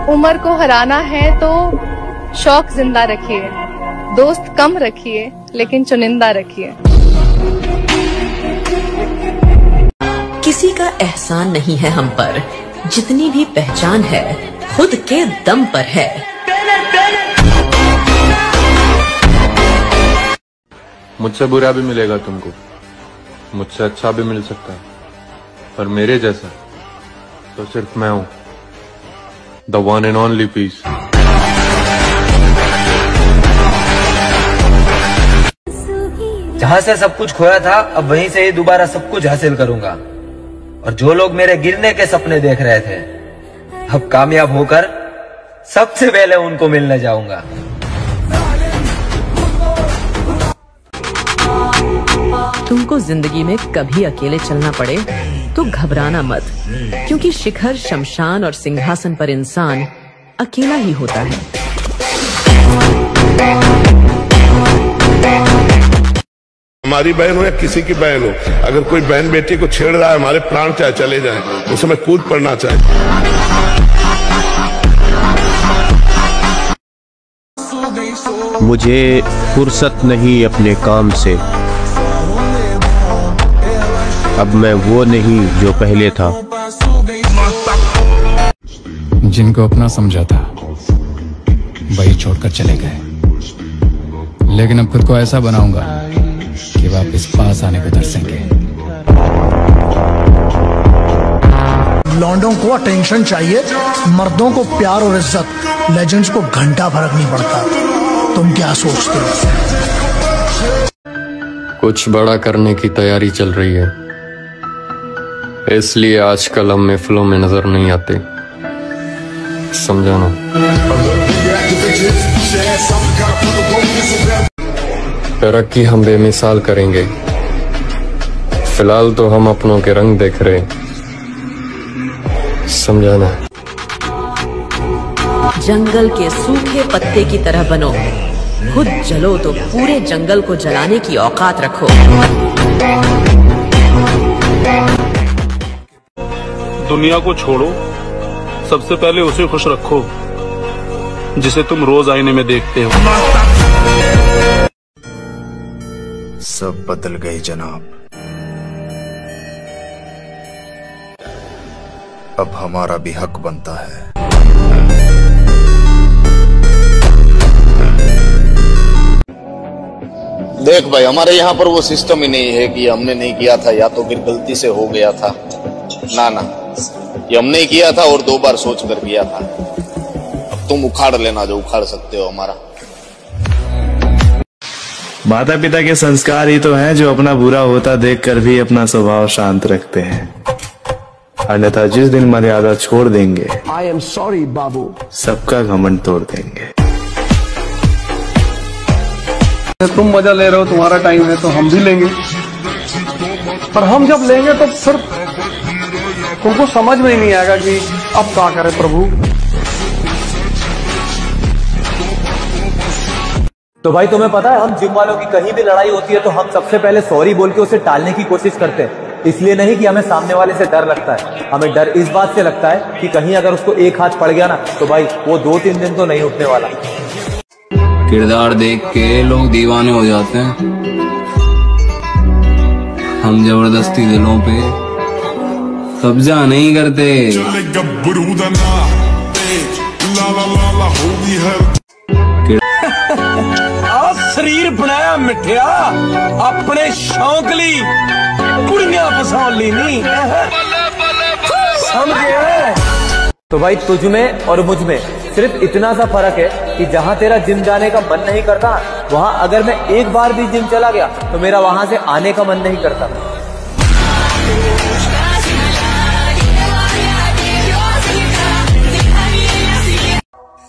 उम्र को हराना है तो शौक जिंदा रखिए, दोस्त कम रखिए लेकिन चुनिंदा रखिए। किसी का एहसान नहीं है हम पर, जितनी भी पहचान है खुद के दम पर है। मुझसे बुरा भी मिलेगा तुमको, मुझसे अच्छा भी मिल सकता है, पर मेरे जैसा तो सिर्फ मैं हूं, the one and only piece. जहां से सब कुछ खोया था, अब वहीं से ही दोबारा सब कुछ हासिल करूंगा। और जो लोग मेरे गिरने के सपने देख रहे थे, अब कामयाब होकर सबसे पहले उनको मिलने जाऊंगा। तुमको जिंदगी में कभी अकेले चलना पड़े तो घबराना मत, क्योंकि शिखर, शमशान और सिंहासन पर इंसान अकेला ही होता है। हमारी बहन हो या किसी की बहन हो, अगर कोई बहन बेटी को छेड़ रहा है, हमारे प्राण चाहे चले जाएं, उस समय कूद पड़ना चाहिए। मुझे फुर्सत नहीं अपने काम से, अब मैं वो नहीं जो पहले था। जिनको अपना समझा था वही छोड़कर चले गए, लेकिन अब खुद को ऐसा बनाऊंगा कि वापस पास आने को तरसेंगे। लौंडों को अटेंशन चाहिए, मर्दों को प्यार और इज्जत, लेजेंड्स को घंटा फर्क नहीं पड़ता। तुम क्या सोचते हो? कुछ बड़ा करने की तैयारी चल रही है, इसलिए आजकल हम महफिलों में नजर नहीं आते, समझाना। तरक्की हम बेमिसाल करेंगे, फिलहाल तो हम अपनों के रंग देख रहे, समझाना। जंगल के सूखे पत्ते की तरह बनो, खुद जलो तो पूरे जंगल को जलाने की औकात रखो। दुनिया को छोड़ो, सबसे पहले उसे खुश रखो जिसे तुम रोज आईने में देखते हो। सब बदल गए जनाब, अब हमारा भी हक बनता है। देख भाई, हमारे यहाँ पर वो सिस्टम ही नहीं है कि हमने नहीं किया था या तो फिर गलती से हो गया था। ना ना, ये हमने किया था और 2 बार सोच कर किया था। अब तुम उखाड़ लेना जो उखाड़ सकते हो हमारा। माता पिता के संस्कार ही तो हैं जो अपना बुरा होता देखकर भी अपना स्वभाव शांत रखते हैं, अन्यथा जिस दिन मर्यादा छोड़ देंगे, I am sorry बाबू, सबका घमंड तोड़ देंगे। तुम मजा ले रहे हो, तुम्हारा टाइम है तो हम भी लेंगे, पर हम जब लेंगे तो फिर तुमको समझ में ही नहीं आएगा कि अब क्या करें प्रभु। तो भाई तुम्हें पता है, हम जिम वालों की कहीं भी लड़ाई होती है तो हम सबसे पहले सॉरी बोल के उसे टालने की कोशिश करते हैं। इसलिए नहीं कि हमें सामने वाले से डर लगता है, हमें डर इस बात से लगता है कि कहीं अगर उसको एक हाथ पड़ गया ना तो भाई वो 2-3 दिन तो नहीं उठने वाला। किरदार देख के लोग दीवाने हो जाते हैं, हम जबरदस्ती दिलों पे कब्जा नहीं करते। शरीर बनाया मिठिया अपने शौक ली, कुड़ियां फसा ली नहीं समझे। तो भाई तुझ में और मुझ में सिर्फ इतना सा फर्क है कि जहाँ तेरा जिम जाने का मन नहीं करता, वहाँ अगर मैं एक बार भी जिम चला गया तो मेरा वहाँ से आने का मन नहीं करता।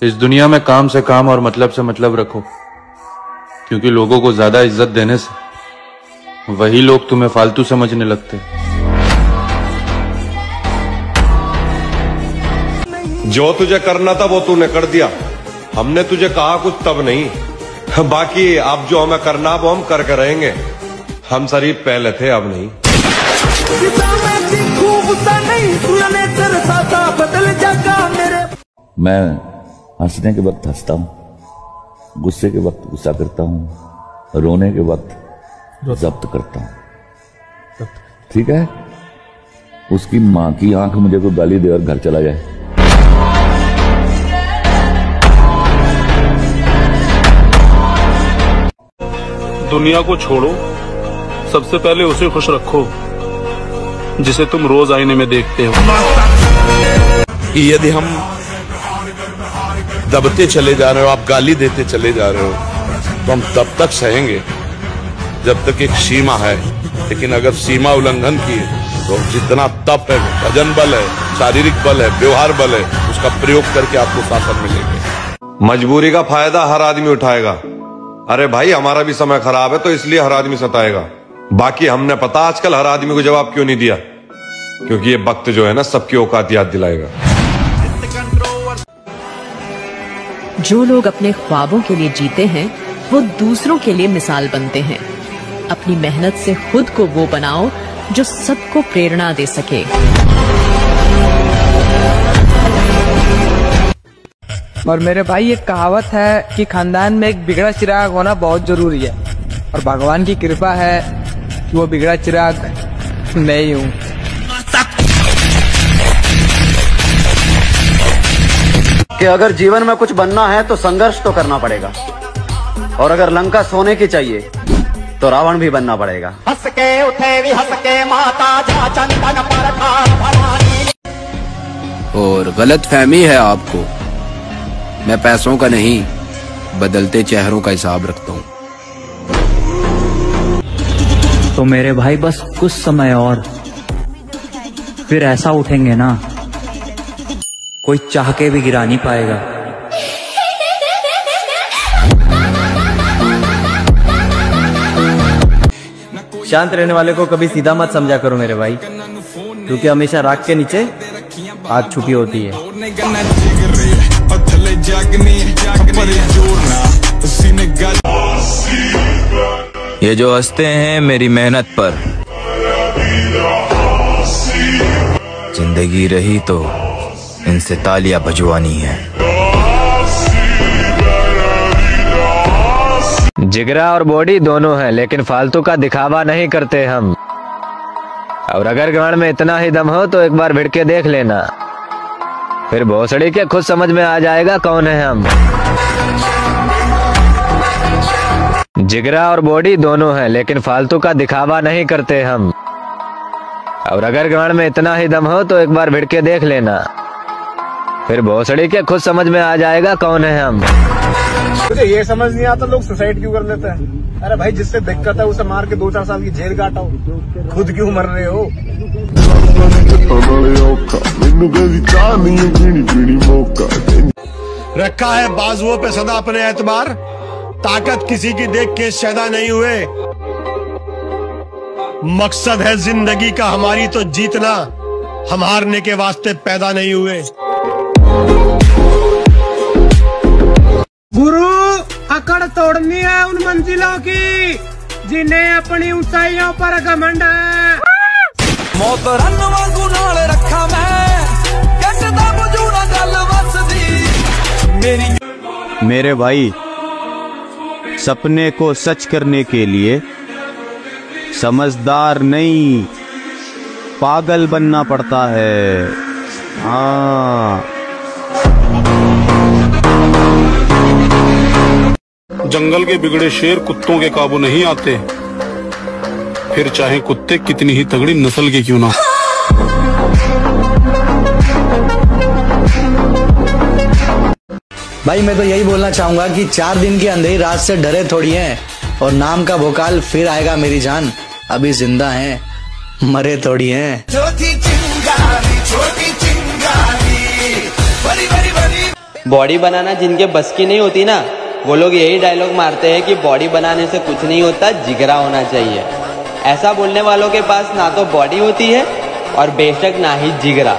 इस दुनिया में काम से काम और मतलब से मतलब रखो, क्योंकि लोगों को ज्यादा इज्जत देने से वही लोग तुम्हें फालतू समझने लगते। जो तुझे करना था वो तूने कर दिया, हमने तुझे कहा कुछ तब नहीं। बाकी अब जो हमें करना वो हम करके रहेंगे। हम शरीफ पहले थे, अब नहीं। मैं हंसने के वक्त हंसता हूँ, गुस्से के वक्त गुस्सा करता हूँ, रोने के वक्त जब्त करता हूँ। ठीक है, उसकी माँ की आंख मुझे कोई गाली दे और घर चला जाए, दुनिया को छोड़ो, सबसे पहले उसे खुश रखो जिसे तुम रोज आईने में देखते हो। कि यदि हम दबते चले जा रहे हो, आप गाली देते चले जा रहे हो, तो हम तब तक सहेंगे जब तक एक सीमा है। लेकिन अगर सीमा उल्लंघन की तो जितना तप है, वजन बल है, शारीरिक बल है, व्यवहार बल है, उसका प्रयोग करके आपको शासन मिलेंगे। मजबूरी का फायदा हर आदमी उठाएगा। अरे भाई, हमारा भी समय खराब है तो इसलिए हर आदमी सताएगा। बाकी हमने पता आजकल हर आदमी को जवाब क्यों नहीं दिया, क्योंकि ये वक्त जो है ना सबकी औकात याद दिलाएगा। जो लोग अपने ख्वाबों के लिए जीते हैं वो दूसरों के लिए मिसाल बनते हैं। अपनी मेहनत से खुद को वो बनाओ जो सबको प्रेरणा दे सके। और मेरे भाई, एक कहावत है कि खानदान में एक बिगड़ा चिराग होना बहुत जरूरी है, और भगवान की कृपा है कि वो बिगड़ा चिराग मैं ही हूँ। कि अगर जीवन में कुछ बनना है तो संघर्ष तो करना पड़ेगा, और अगर लंका सोने की चाहिए तो रावण भी बनना पड़ेगा। हंस के उठे भी हंस के माता जा चंदन पर भवानी। और गलत फहमी है आपको, मैं पैसों का नहीं बदलते चेहरों का हिसाब रखता हूँ। तो मेरे भाई बस कुछ समय और, फिर ऐसा उठेंगे ना कोई चाह के भी गिरा नहीं पाएगा। शांत रहने वाले को कभी सीधा मत समझा करो मेरे भाई, क्योंकि हमेशा राख के नीचे आग छुपी होती है। ये जो हंसते हैं मेरी मेहनत पर, जिंदगी रही तो इनसे तालियां बजवानी है। जिगरा और बॉडी दोनों है, लेकिन फालतू का दिखावा नहीं करते हम। और अगर गांड में इतना ही दम हो तो एक बार भिड़ के देख लेना, फिर भोसड़ी के खुद समझ में आ जाएगा कौन है हम। जिगरा और बॉडी दोनों है, लेकिन फालतू का दिखावा नहीं करते हम। और अगर गांड में इतना ही दम हो तो एक बार भिड़ के देख लेना, फिर भोसड़ी के खुद समझ में आ जाएगा कौन है हम। मुझे ये समझ नहीं आता लोग सुसाइड क्यों कर लेते हैं। अरे भाई, जिससे दिक्कत है उसे मार के 2-4 साल की जेल काटो, खुद क्यों मर रहे हो। रखा है बाजुओं पे सदा अपने एतबार, ताकत किसी की देख के शैदा नहीं हुए। मकसद है जिंदगी का हमारी तो जीतना, हम हारने के वास्ते पैदा नहीं हुए। गुरु, अकड़ तोड़नी है उन मंजिलों की जिन्हें अपनी ऊंचाइयों पर घमंड है। मौत रन वांगू नाल रखा मैं, कटदा बजूना गल वसदी मेरी। मेरे भाई, सपने को सच करने के लिए समझदार नहीं पागल बनना पड़ता है। हाँ, जंगल के बिगड़े शेर कुत्तों के काबू नहीं आते, फिर चाहे कुत्ते कितनी ही तगड़ी नस्ल के क्यों ना। भाई, मैं तो यही बोलना चाहूंगा कि 4 दिन की अंधेरी रात से डरे थोड़ी हैं, और नाम का भोकाल फिर आएगा मेरी जान। अभी जिंदा हैं, मरे थोड़ी हैं। छोटी चिंगारी बड़ी बड़ी बड़ी। बॉडी बनाना जिनके बस की नहीं होती ना, वो लोग यही डायलॉग मारते हैं कि बॉडी बनाने से कुछ नहीं होता, जिगरा होना चाहिए। ऐसा बोलने वालों के पास ना तो बॉडी होती है और बेशक ना ही जिगरा।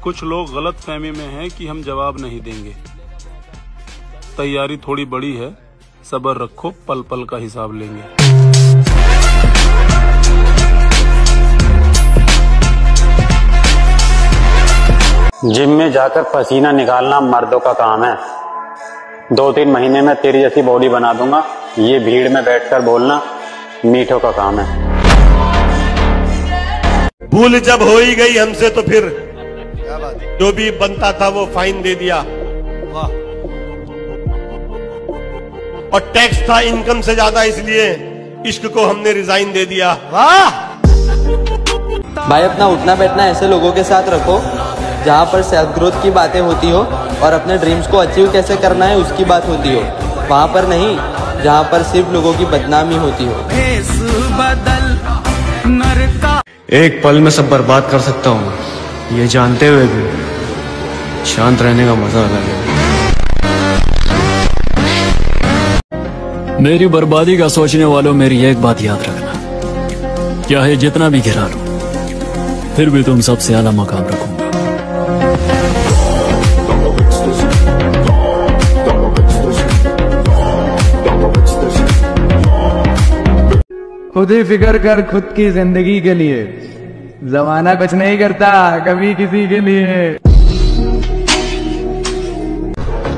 कुछ लोग गलत फहमी में हैं कि हम जवाब नहीं देंगे। तैयारी थोड़ी बड़ी है, सब्र रखो, पल पल का हिसाब लेंगे। जिम में जाकर पसीना निकालना मर्दों का काम है। 2-3 महीने में तेरी जैसी बॉडी बना दूंगा। ये भीड़ में बैठकर बोलना मीठों का काम है। भूल जब हो ही गई हमसे तो फिर जो भी बनता था वो फाइन दे दिया। और टैक्स था इनकम से ज्यादा, इसलिए इश्क को हमने रिजाइन दे दिया। वाह भाई, अपना उठना बैठना ऐसे लोगों के साथ रखो जहाँ पर सेल्फ ग्रोथ की बातें होती हो और अपने ड्रीम्स को अचीव कैसे करना है उसकी बात होती हो। वहाँ पर नहीं जहाँ पर सिर्फ लोगों की बदनामी होती हो। एक पल में सब बर्बाद कर सकता हूँ, ये जानते हुए भी शांत रहने का मजा अलग है। मेरी बर्बादी का सोचने वालों, मेरी एक बात याद रखना, क्या है जितना भी गिरा लो फिर भी तुम सबसे आला मकाम रखूंगा। खुद ही फिक्र कर खुद की जिंदगी के लिए, जमाना कुछ नहीं करता कभी किसी के लिए।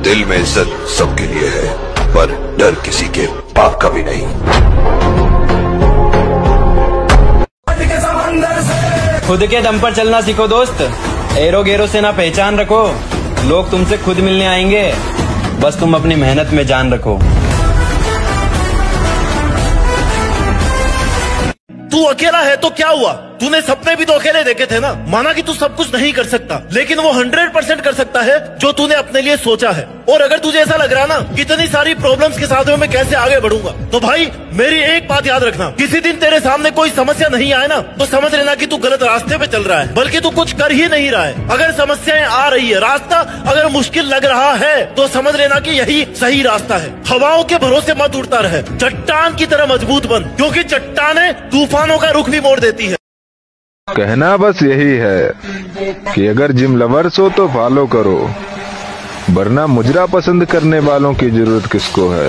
दिल में इज्जत सबके लिए है, पर डर किसी के पाप का भी नहीं। खुद के दम पर चलना सीखो दोस्त, एरो गेरो से ना पहचान रखो। लोग तुमसे खुद मिलने आएंगे, बस तुम अपनी मेहनत में जान रखो। तू अकेला है तो क्या हुआ? तूने सपने भी तो अकेले देखे थे ना। माना कि तू सब कुछ नहीं कर सकता, लेकिन वो 100% कर सकता है जो तूने अपने लिए सोचा है। और अगर तुझे ऐसा लग रहा है ना कितनी सारी प्रॉब्लम्स के साथ में मैं कैसे आगे बढ़ूंगा, तो भाई मेरी एक बात याद रखना, किसी दिन तेरे सामने कोई समस्या नहीं आए ना तो समझ लेना कि तू गलत रास्ते पे चल रहा है, बल्कि तू कुछ कर ही नहीं रहा है। अगर समस्याएं आ रही है, रास्ता अगर मुश्किल लग रहा है तो समझ लेना कि यही सही रास्ता है। हवाओं के भरोसे मत उड़ता रहे, चट्टान की तरह मजबूत बन, क्योंकि चट्टानें तूफानों का रुख भी मोड़ देती है। कहना बस यही है कि अगर जिम लवर्स हो तो फॉलो करो, वरना मुजरा पसंद करने वालों की जरूरत किसको है।